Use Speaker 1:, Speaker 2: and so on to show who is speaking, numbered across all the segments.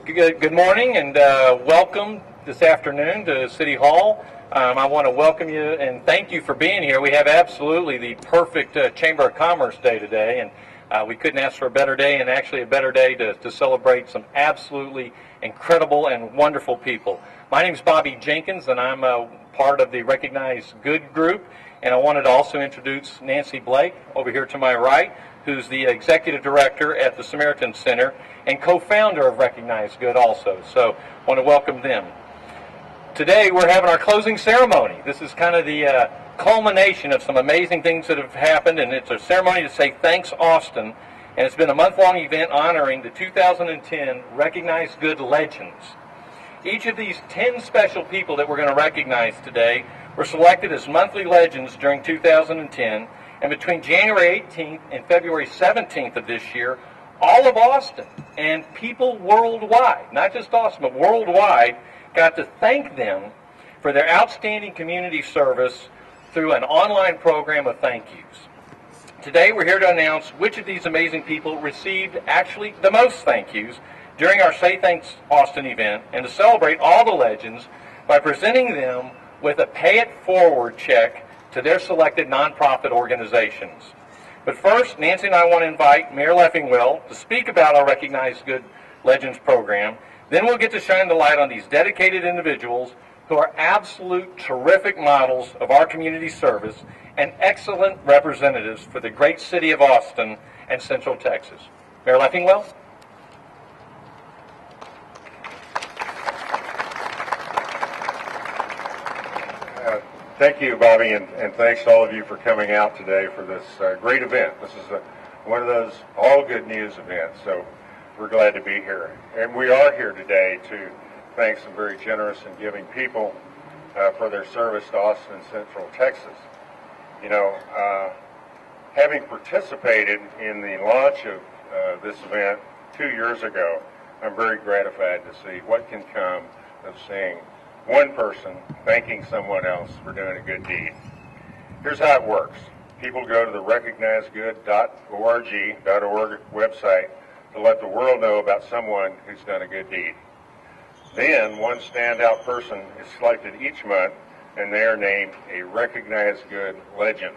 Speaker 1: Good morning and welcome this afternoon to City Hall. I want to welcome you and thank you for being here. We have absolutely the perfect Chamber of Commerce day today, and we couldn't ask for a better day, and actually a better day to celebrate some absolutely incredible and wonderful people. My name is Bobby Jenkins, and I'm part of the Recognized Good group, and I wanted to also introduce Nancy Blake over here to my right, who's the Executive Director at the Samaritan Center and co-founder of Recognized Good also. So I want to welcome them. Today we're having our closing ceremony. This is kind of the culmination of some amazing things that have happened, and it's a ceremony to say thanks Austin, and it's been a month-long event honoring the 2010 Recognized Good Legends. Each of these 10 special people that we're going to recognize today were selected as monthly legends during 2010, and between January 18th and February 17th of this year, all of Austin and people worldwide, not just Austin, but worldwide, got to thank them for their outstanding community service through an online program of thank yous. Today we're here to announce which of these amazing people received actually the most thank yous during our Say Thanks Austin event, and to celebrate all the legends by presenting them with a pay it forward check to their selected nonprofit organizations. But first, Nancy and I want to invite Mayor Leffingwell to speak about our Recognized Good Legends program. Then we'll get to shine the light on these dedicated individuals who are absolute terrific models of our community service and excellent representatives for the great city of Austin and Central Texas. Mayor Leffingwell?
Speaker 2: Thank you, Bobby, and thanks to all of you for coming out today for this great event. This is one of those all good news events, so we're glad to be here. And we are here today to thank some very generous and giving people for their service to Austin and Central Texas. You know, having participated in the launch of this event 2 years ago, I'm very gratified to see what can come of seeing one person thanking someone else for doing a good deed. Here's how it works. People go to the recognizedgood.org website to let the world know about someone who's done a good deed. Then one standout person is selected each month, and they are named a Recognized Good Legend.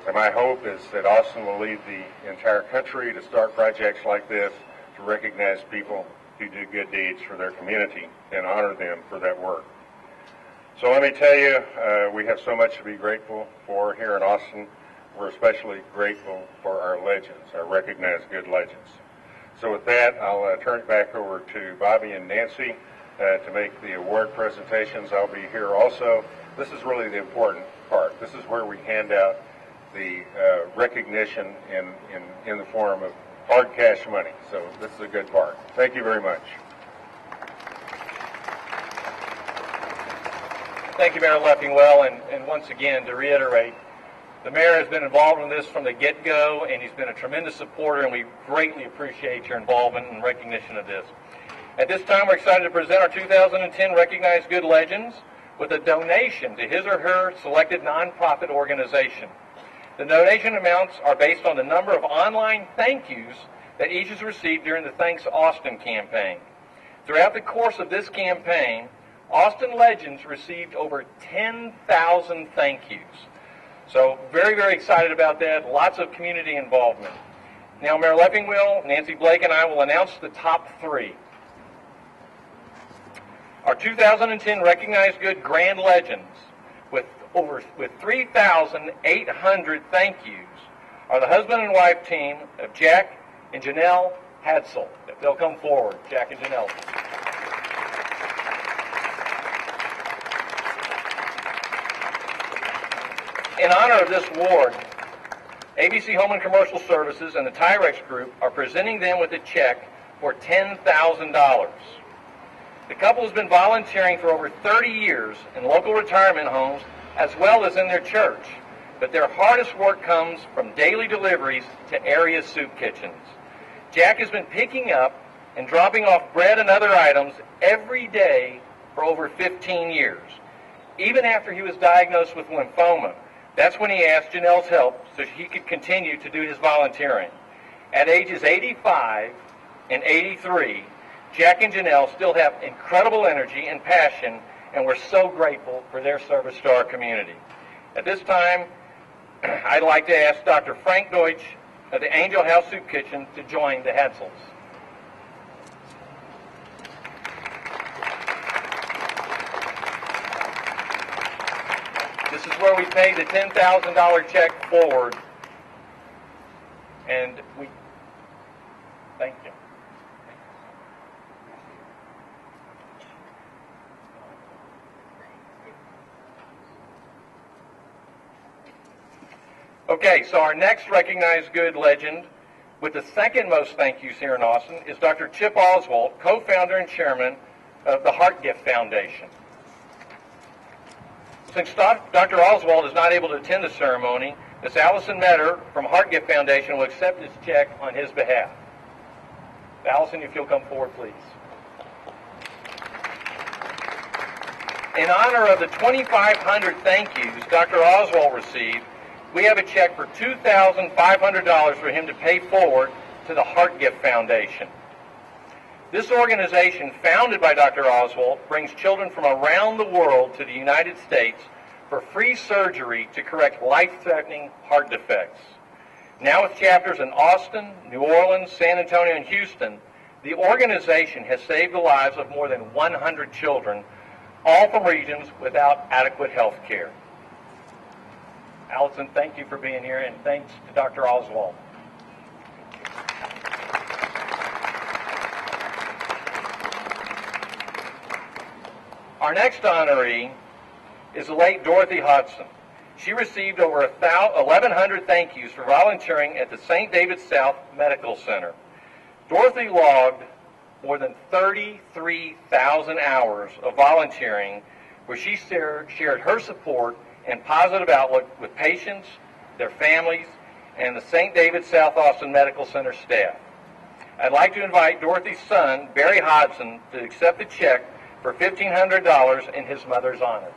Speaker 2: And my hope is that Austin will lead the entire country to start projects like this to recognize people who do good deeds for their community and honor them for that work. So let me tell you, we have so much to be grateful for here in Austin. We're especially grateful for our legends, our Recognized Good Legends. So with that, I'll turn it back over to Bobby and Nancy to make the award presentations. I'll be here also. This is really the important part. This is where we hand out the recognition in the form of hard cash money. So this is a good part. Thank you very much.
Speaker 1: Thank you, Mayor Leffingwell, and once again, to reiterate, the mayor has been involved in this from the get-go, and he's been a tremendous supporter, and we greatly appreciate your involvement and recognition of this. At this time, we're excited to present our 2010 Recognized Good Legends with a donation to his or her selected nonprofit organization. The donation amounts are based on the number of online thank yous that each has received during the Thanks Austin campaign. Throughout the course of this campaign, Austin Legends received over 10,000 thank yous. So very, very excited about that. Lots of community involvement. Now, Mayor Leffingwell, Nancy Blake, and I will announce the top three. Our 2010 Recognized Good Grand Legends with 3,800 thank yous are the husband and wife team of Jack and Janelle Hadsell. If they'll come forward, Jack and Janelle. In honor of this award, ABC Home and Commercial Services and the Tyrex Group are presenting them with a check for $10,000. The couple has been volunteering for over 30 years in local retirement homes as well as in their church, but their hardest work comes from daily deliveries to area soup kitchens. Jack has been picking up and dropping off bread and other items every day for over 15 years. Even after he was diagnosed with lymphoma, that's when he asked Janelle's help so he could continue to do his volunteering. At ages 85 and 83, Jack and Janelle still have incredible energy and passion, and we're so grateful for their service to our community. At this time, I'd like to ask Dr. Frank Deutsch of the Angel House Soup Kitchen to join the Hadsells. This is where we pay the $10,000 check forward, and we thank you. Okay, so our next recognized good legend with the second most thank yous here in Austin is Dr. Chip Oswald, co-founder and chairman of the Heart Gift Foundation. Since Dr. Oswald is not able to attend the ceremony, Ms. Allison Metter from Heart Gift Foundation will accept his check on his behalf. Allison, if you'll come forward, please. In honor of the 2,500 thank yous Dr. Oswald received, we have a check for $2,500 for him to pay forward to the Heart Gift Foundation. This organization, founded by Dr. Oswald, brings children from around the world to the United States for free surgery to correct life-threatening heart defects. Now with chapters in Austin, New Orleans, San Antonio, and Houston, the organization has saved the lives of more than 100 children, all from regions without adequate health care. Allison, thank you for being here, and thanks to Dr. Oswald. Our next honoree is the late Dorothy Hudson. She received over 1,100 thank yous for volunteering at the St. David South Medical Center. Dorothy logged more than 33,000 hours of volunteering where she shared her support and positive outlook with patients, their families, and the St. David South Austin Medical Center staff. I'd like to invite Dorothy's son, Barry Hodson, to accept the check for $1,500 in his mother's honor.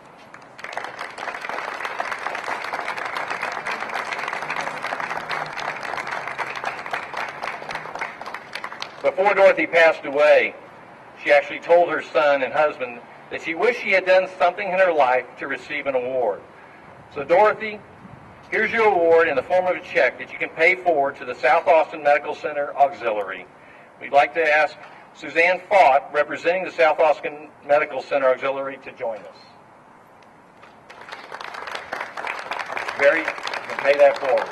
Speaker 1: Before Dorothy passed away, she actually told her son and husband that she wished she had done something in her life to receive an award. So Dorothy, here's your award in the form of a check that you can pay forward to the South Austin Medical Center Auxiliary. We'd like to ask Suzanne Fott, representing the South Austin Medical Center Auxiliary, to join us. Barry, you can pay that forward.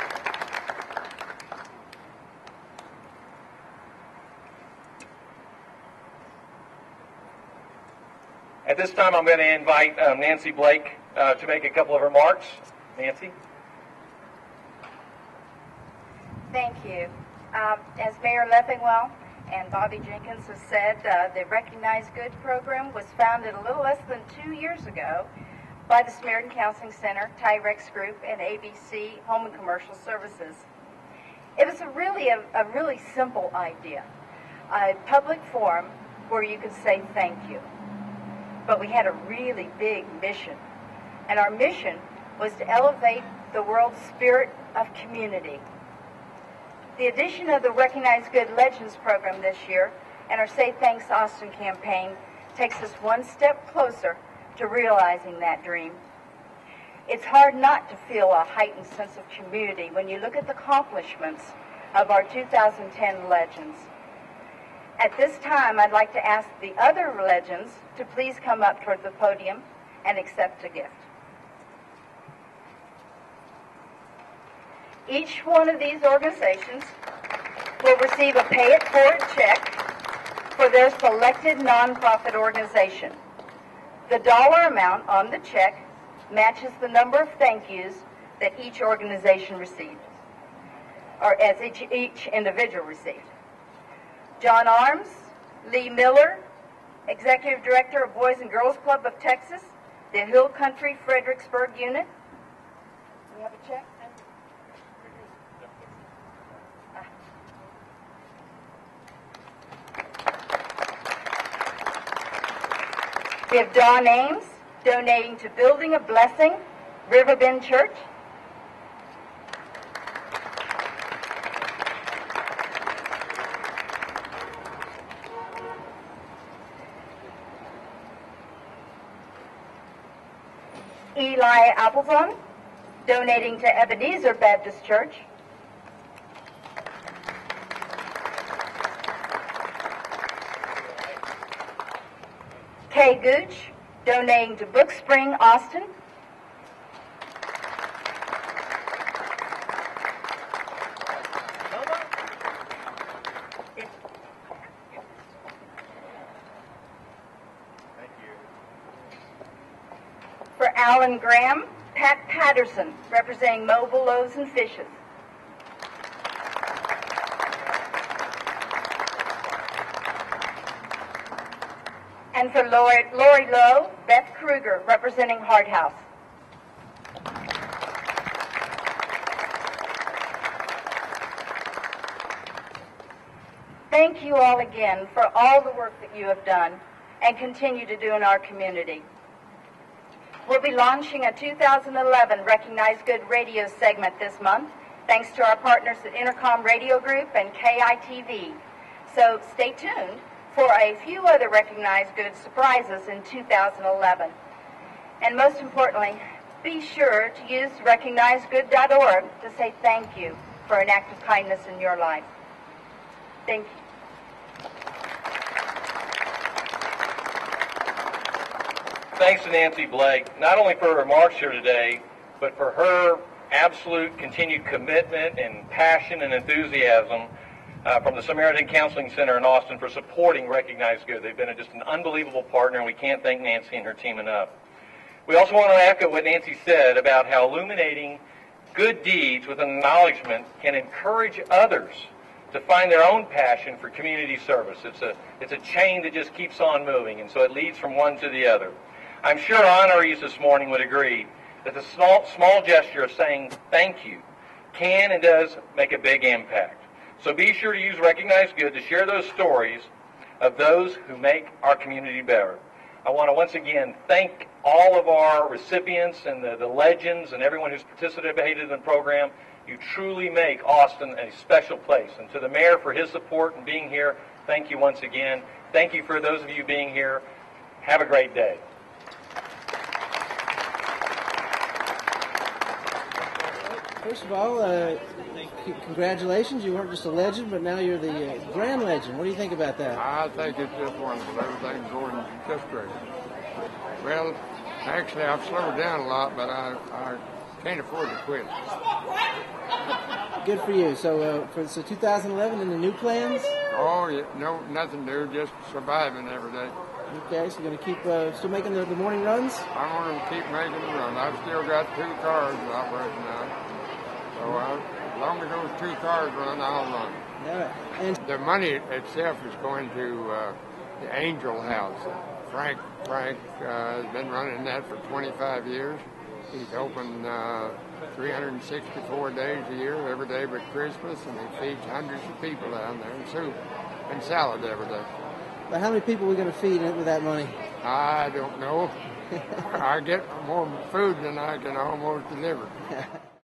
Speaker 1: At this time, I'm going to invite Nancy Blake to make a couple of remarks. Nancy?
Speaker 3: Thank you. As Mayor Leffingwell and Bobby Jenkins has said, the Recognized Good program was founded a little less than 2 years ago by the Samaritan Counseling Center, Tyrex Group, and ABC Home and Commercial Services. It was a really simple idea, a public forum where you could say thank you. But we had a really big mission, and our mission was to elevate the world's spirit of community. The addition of the Recognized Good Legends program this year and our Say Thanks Austin campaign takes us one step closer to realizing that dream. It's hard not to feel a heightened sense of community when you look at the accomplishments of our 2010 Legends. At this time, I'd like to ask the other legends to please come up toward the podium and accept a gift. Each one of these organizations will receive a pay-it-forward check for their selected nonprofit organization. The dollar amount on the check matches the number of thank yous that each organization received, or as each individual received. John Arms, Lee Miller, Executive Director of Boys and Girls Club of Texas, the Hill Country Fredericksburg Unit. We have a check? We have Dawn Ames, donating to Building a Blessing, Riverbend Church. Eli Appleton, donating to Ebenezer Baptist Church. Kay Gooch, donating to Brook Spring, Austin. For Alan Graham, Pat Patterson, representing Mobile Loaves and Fishes. And for Lori Lowe, Beth Kruger, representing Hart House. Thank you all again for all the work that you have done and continue to do in our community. We'll be launching a 2011 Recognize Good radio segment this month, thanks to our partners at Intercom Radio Group and KITV. So stay tuned for a few other Recognize Good surprises in 2011. And most importantly, be sure to use recognizegood.org to say thank you for an act of kindness in your life. Thank you.
Speaker 1: Thanks to Nancy Blake, not only for her remarks here today, but for her absolute continued commitment and passion and enthusiasm from the Samaritan Counseling Center in Austin for supporting Recognize Good. They've been just an unbelievable partner, and we can't thank Nancy and her team enough. We also want to echo what Nancy said about how illuminating good deeds with an acknowledgement can encourage others to find their own passion for community service. It's a chain that just keeps on moving, and so it leads from one to the other. I'm sure honorees this morning would agree that the small gesture of saying thank you can and does make a big impact. So be sure to use Recognize Good to share those stories of those who make our community better. I want to once again thank all of our recipients and the legends and everyone who's participated in the program. You truly make Austin a special place. And to the mayor for his support and being here, thank you once again. Thank you for those of you being here. Have a great day.
Speaker 4: First of all, congratulations. You weren't just a legend, but now you're the grand legend. What do you think about that?
Speaker 5: I think it's just wonderful. Everything's going just great. Well, actually, I've slowed down a lot, but I can't afford to quit.
Speaker 4: Good for you. So, for 2011, any new plans?
Speaker 5: Oh, yeah, no, nothing new, just surviving every day.
Speaker 4: Okay, so you're going to keep still making the morning runs?
Speaker 5: I'm going to keep making the run. I've still got 2 cars operating now. So as long as those 2 cars run, I'll run.
Speaker 4: Yeah. And
Speaker 5: the money itself is going to the Angel House. Frank has been running that for 25 years. He's open 364 days a year, every day but Christmas, and he feeds hundreds of people down there, and soup and salad every day.
Speaker 4: But how many people are we going to feed with that money?
Speaker 5: I don't know. I get more food than I can almost deliver.